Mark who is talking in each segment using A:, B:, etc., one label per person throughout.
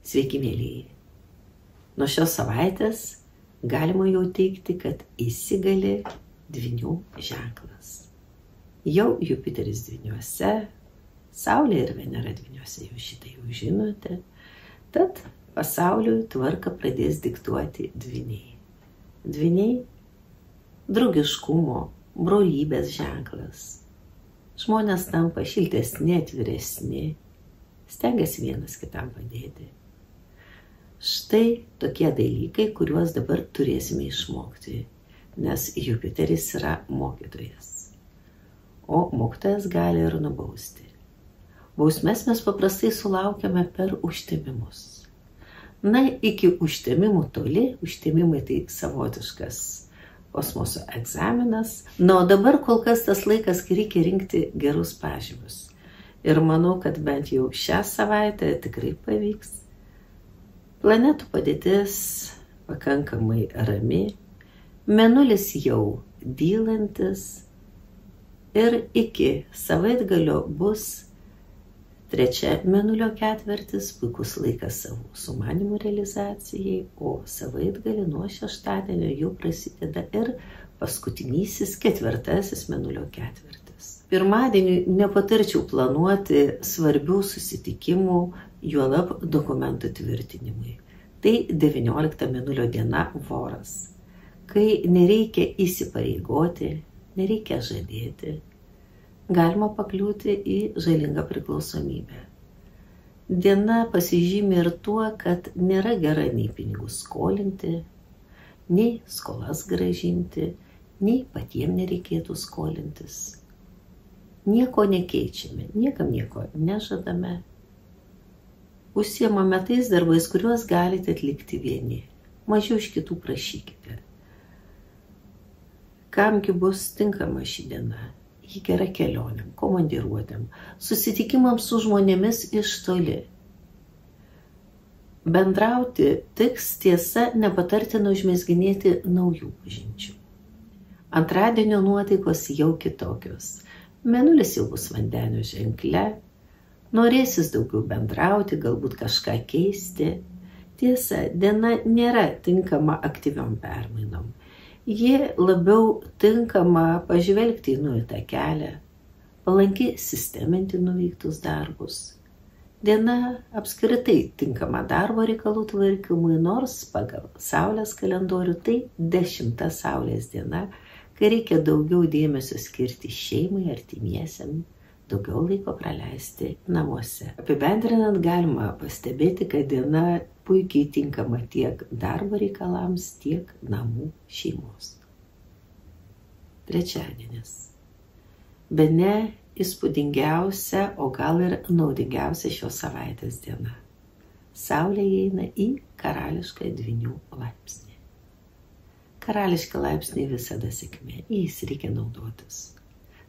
A: Sveiki, mėlyji. Nuo šios savaitės galima jau teikti, kad įsigali dvynių ženklas. Jau Jupiteris dvyniuose, Saulė ir Venera dvyniuose, jau šitą jau žinote. Tad pasauliui tvarką pradės diktuoti dvyniai. Dvyniai – draugiškumo, brolybės ženklas. Žmonės tampa šiltesni, atviresni, stengiasi vienas kitam padėti. Štai tokie dalykai, kuriuos dabar turėsime išmokti, nes Jupiteris yra mokytojas. O mokytojas gali ir nubausti. Bausmes mes paprastai sulaukiame per užtemimus. Na, iki užtemimų toli, užtemimai tai savotiškas kosmoso egzaminas. Na, o dabar kol kas tas laikas, kai reikia rinkti gerus pažymius. Ir manau, kad bent jau šią savaitę tikrai pavyks. Planetų padėtis pakankamai rami, mėnulis jau dylantis ir iki savaitgalio bus trečia mėnulio ketvirtis, puikus laikas savo sumanimų realizacijai, o savaitgalį nuo šeštadienio jau prasideda ir paskutinysis ketvirtasis mėnulio ketvirtis. Pirmadienį nepatarčiau planuoti svarbių susitikimų, juolab dokumentų tvirtinimui. Tai 19 mėnulio diena Voras, kai nereikia įsipareigoti, nereikia žadėti, galima pakliūti į žalingą priklausomybę. Diena pasižymi ir tuo, kad nėra gera nei pinigų skolinti, nei skolas grąžinti, nei patiems nereikėtų skolintis. Nieko nekeičiame, niekam nieko nežadame. Užsiemame tais darbais, kuriuos galite atlikti vieni. Mažiau iš kitų prašykite. Kamgi bus tinkama ši diena? Ji gera kelionėm, komandiruotėm, susitikimams su žmonėmis iš toli. Bendrauti tiks, tiesa, nepatartina užmezginėti naujų pažinčių. Antradienio nuotaikos jau kitokios. Mėnulis jau bus vandenio ženkle, norėsis daugiau bendrauti, galbūt kažką keisti. Tiesa, diena nėra tinkama aktyviom permainom. Ji labiau tinkama pažvelgti į nueitą kelią, palanki sisteminti nuveiktus darbus. Diena apskritai tinkama darbo reikalų tvarkymui, nors pagal Saulės kalendorių tai 10 Saulės diena, kai reikia daugiau dėmesio skirti šeimai, artimiesiam, daugiau laiko praleisti namuose. Apibendrinant galima pastebėti, kad diena puikiai tinkama tiek darbo reikalams, tiek namų šeimos. Trečiadienis. Bene įspūdingiausia, o gal ir naudingiausia šios savaitės diena. Saulė įeina į karališką dvynių laipsnį. Karališki laipsniai visada sėkmė, jais reikia naudotis.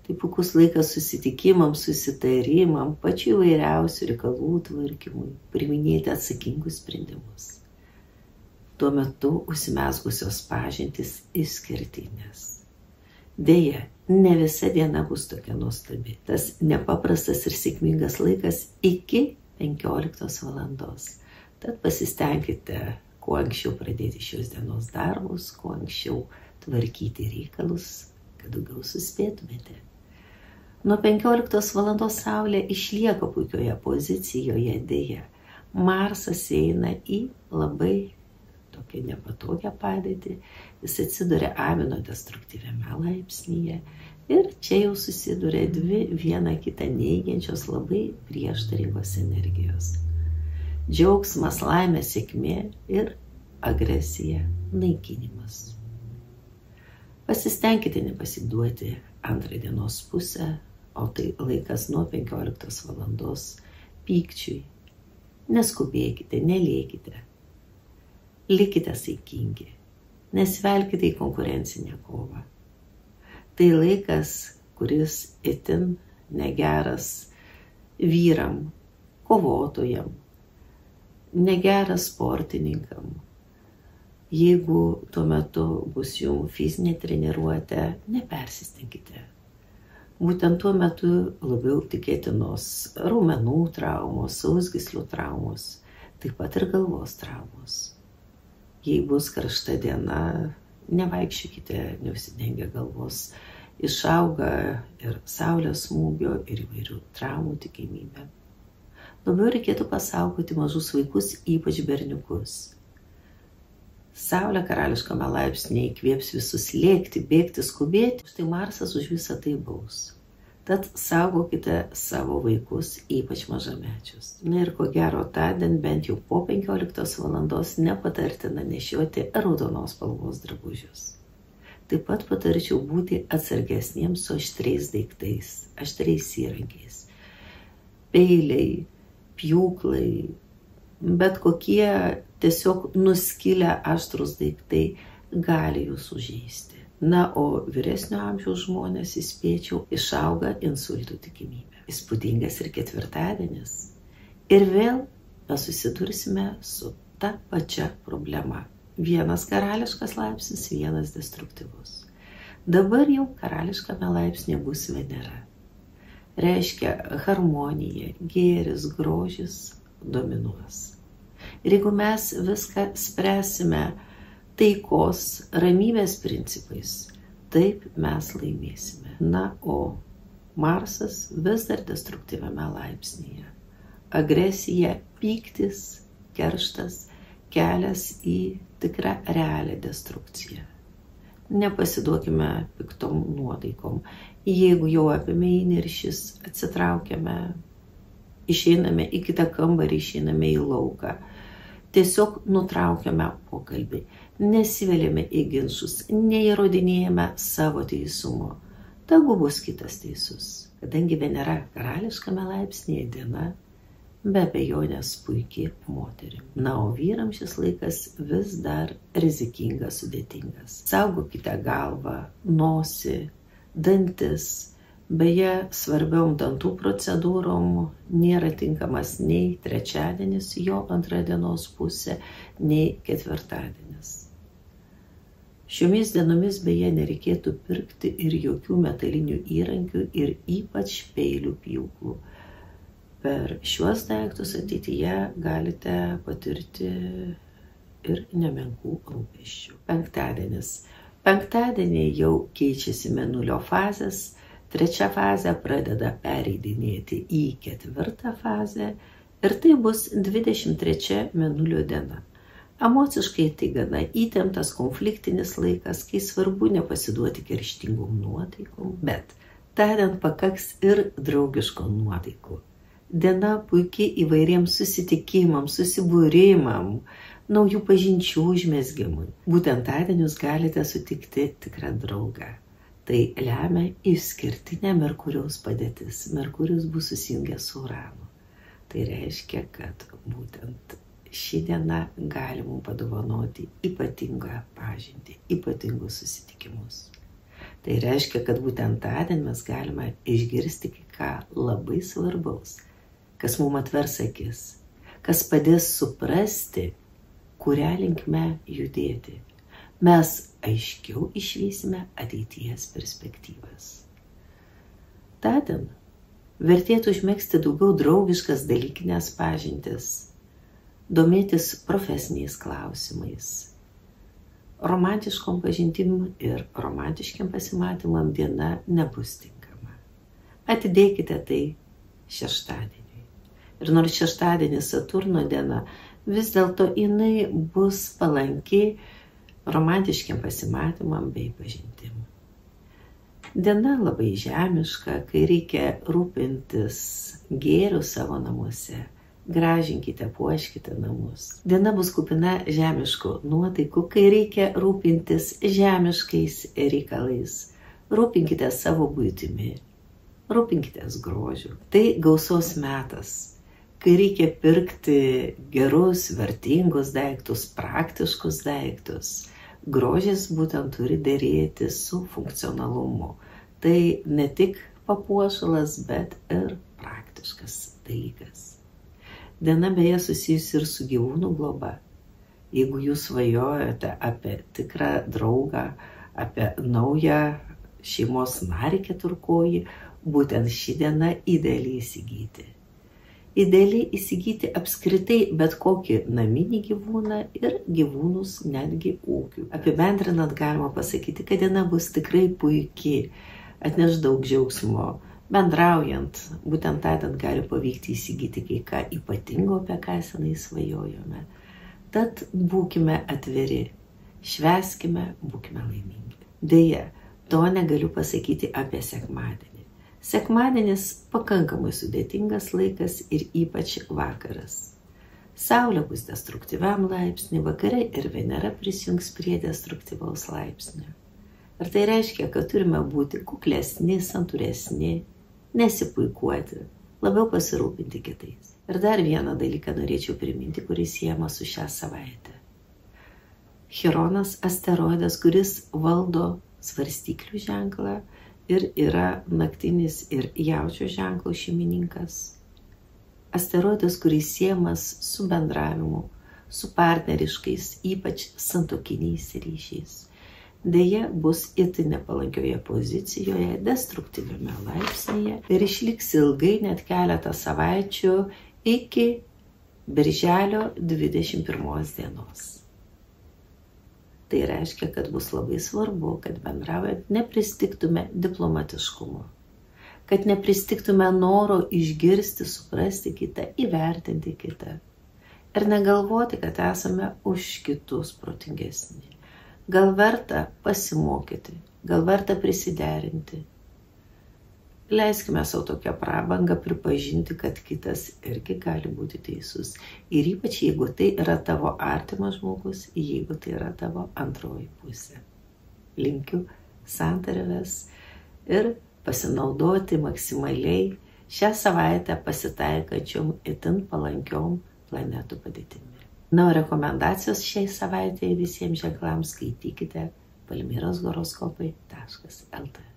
A: Tai puikus laikas susitikimams, susitarimam, pačių įvairiausių reikalų tvarkymui, priiminėti atsakingus sprendimus. Tuo metu užsimezgusios pažintys išskirtinės. Deja, ne visa diena bus tokia nuostabi. Tas nepaprastas ir sėkmingas laikas iki 15 valandos. Tad pasistengkite kuo anksčiau pradėti šios dienos darbus, kuo anksčiau tvarkyti reikalus, kad daugiau suspėtumėte. Nuo 15 valandos Saulė išlieka puikioje pozicijoje, deja. Marsas eina į labai tokią nepatogią padėtį, jis atsiduria Amino destruktyviame laipsnyje ir čia jau susiduria dvi vieną kitą neigiančios labai prieštaringos energijos. Džiaugsmas, laimė, sėkmė ir agresija, naikinimas. Pasistengkite nepasiduoti antrą dienos pusę, o tai laikas nuo 15 valandos pykčiui. Neskubėkite, nelėkite. Likite saikingi, nesvelkite į konkurencinę kovą. Tai laikas, kuris itin negeras vyram, kovotojam, negeras sportininkam. Jeigu tuo metu bus jums fizinė treniruotė, nepersistenkite. Būtent tuo metu labiau tikėtinos raumenų traumos, sausgyslių traumos. taip pat ir galvos traumos. Jei bus karšta diena, nevaikščiokite neužsidengę galvos. Išauga ir saulės smūgio, ir įvairių traumų tikimybė. Labiau reikėtų pasaugoti mažus vaikus, ypač berniukus. Saulė karališkame laipsnyje įkvėps visus lėkti, bėgti, skubėti, štai Marsas už visą tai baus. Tad saugokite savo vaikus, ypač mažamečius. Na ir ko gero, tądien bent jau po 15 valandos nepatartina nešioti raudonos spalvos drabužius. Taip pat patarčiau būti atsargesniems su aštriais daiktais, aštriais įrankiais. Peiliai, pjūklai, bet kokie tiesiog nuskilę aštrus daiktai gali jūs sužeisti. Na, o vyresnio amžiaus žmonės, įspėčiau, išauga insultų tikimybė. Įspūdingas ir ketvirtadienis. Ir vėl mes susidursime su ta pačia problema. Vienas karališkas laipsnis, vienas destruktyvus. Dabar jau karališkame laipsnėje bus Venera. Reiškia, harmonija, gėris, grožis dominuos. Ir jeigu mes viską spręsime taikos, ramybės principais, taip mes laimėsime. Na, o Marsas vis dar destruktyviame laipsnyje. Agresija, pyktis, kerštas, kelias į tikrą realią destrukciją. Nepasiduokime piktom nuotaikom. Jeigu jau apėmė įniršis, atsitraukiame, išeiname į kitą kambarį, išeiname į lauką. Tiesiog nutraukiame pokalbį, nesiveliame į ginčus, neįrodinėjame savo teisumo. Tegu bus kitas teisus. Kadangi Venera karališkame laipsnėje diena, be abejonės puikiai moterim. Na, o vyram šis laikas vis dar rizikingas, sudėtingas. Saugokite galvą, nosį, dantis. Beje, svarbiom dantų procedūrom nėra tinkamas nei trečiadienis, jo antra dienos pusė, nei ketvirtadienis. Šiomis dienomis beje nereikėtų pirkti ir jokių metalinių įrankių ir ypač peilių pjūklų. Per šiuos daiktus ateityje galite patirti ir nemenkų rūpesčių. Penktadienis. Penktadienį jau keičiasi mėnulio fazės. Trečia fazė pradeda pereidinėti į ketvirtą fazę ir tai bus 23 mėnulio diena. Emociškai tai gana įtemptas konfliktinis laikas, kai svarbu nepasiduoti kerštingom nuotaikom, bet tądien pakaks ir draugiško nuotaikų. Diena puikiai įvairiems susitikimams, susibūrimam, naujų pažinčių užmezgimui. Būtent tądien jūs galite sutikti tikrą draugą. Tai lemia išskirtinė Merkurijaus padėtis. Merkurijus bus susijungęs su Uranu. Tai reiškia, kad būtent ši diena gali mums padovanoti ypatingą pažintį, ypatingus susitikimus. Tai reiškia, kad būtent tądien mes galime išgirsti ką labai svarbaus, kas mums atvers akis, kas padės suprasti, kurią linkme judėti. Mes aiškiau išvysime ateities perspektyvas. Tądien vertėtų užmegzti daugiau draugiškas dalykinės pažintis, domėtis profesiniais klausimais. Romantiškom pažintim ir romantiškiam pasimatymam diena nebus tinkama. Atidėkite tai šeštadieniui. Ir nors šeštadienis Saturno diena, vis dėlto jinai bus palanki romantiškiam pasimatymam bei pažintim. Diena labai žemiška, kai reikia rūpintis gėriu savo namuose. Gražinkite, puoškite namus. Diena bus kupina žemiškų nuotaikų, kai reikia rūpintis žemiškais reikalais. Rūpinkite savo buitimi, rūpinkitės grožiu. Tai gausos metas, kai reikia pirkti gerus, vertingus daiktus, praktiškus daiktus. Grožis būtent turi derėti su funkcionalumu. Tai ne tik papuošalas, bet ir praktiškas dalykas. Diena beje susijusi ir su gyvūnų globa. Jeigu jūs svajojate apie tikrą draugą, apie naują šeimos narį keturkojį, būtent ši diena idealiai įsigyti. Idealiai įsigyti apskritai bet kokį naminį gyvūną ir gyvūnus netgi ūkių. Apibendrinant galima pasakyti, kad diena bus tikrai puikiai, atneš daug džiaugsmo. Bendraujant, būtent tądien gali pavykti įsigyti kai ką ypatingo, apie ką senai svajojome. Tad būkime atviri, švęskime, būkime laimingi. Deja, to negaliu pasakyti apie sekmadienį. Sekmadienis pakankamai sudėtingas laikas ir ypač vakaras. Saulė bus destruktyviam laipsniui, vakare ir Venera prisijungs prie destruktyvaus laipsnio. Ar tai reiškia, kad turime būti kuklesni, santūresni, nesipuikuoti, labiau pasirūpinti kitais. Ir dar vieną dalyką norėčiau priminti, kuris siejama su šią savaitę. Chironas asteroidas, kuris valdo svarstyklių ženklą ir yra naktinis ir jaučio ženklo šeimininkas. Asteroidas, kuris siejamas su bendravimu, su partneriškais, ypač santuokiniais ryšiais. Deja, bus itin nepalankioje pozicijoje, destruktyviame laipsnyje ir išliks ilgai, net keletą savaičių iki birželio 21 dienos. Tai reiškia, kad bus labai svarbu, kad bendraujant nepristigtume diplomatiškumo, kad nepristigtume noro išgirsti, suprasti kitą, įvertinti kitą ir negalvoti, kad esame už kitus protingesni. Gal verta pasimokyti, gal verta prisiderinti. Leiskime savo tokią prabangą pripažinti, kad kitas irgi gali būti teisus. Ir ypač jeigu tai yra tavo artimas žmogus, jeigu tai yra tavo antroji pusė. Linkiu santarvės ir pasinaudoti maksimaliai šią savaitę pasitaikančiom itin palankiom planetų padėtimi. Na, o rekomendacijos šiai savaitėje visiems ženklams skaitykite palmiroshoroskopai.lt.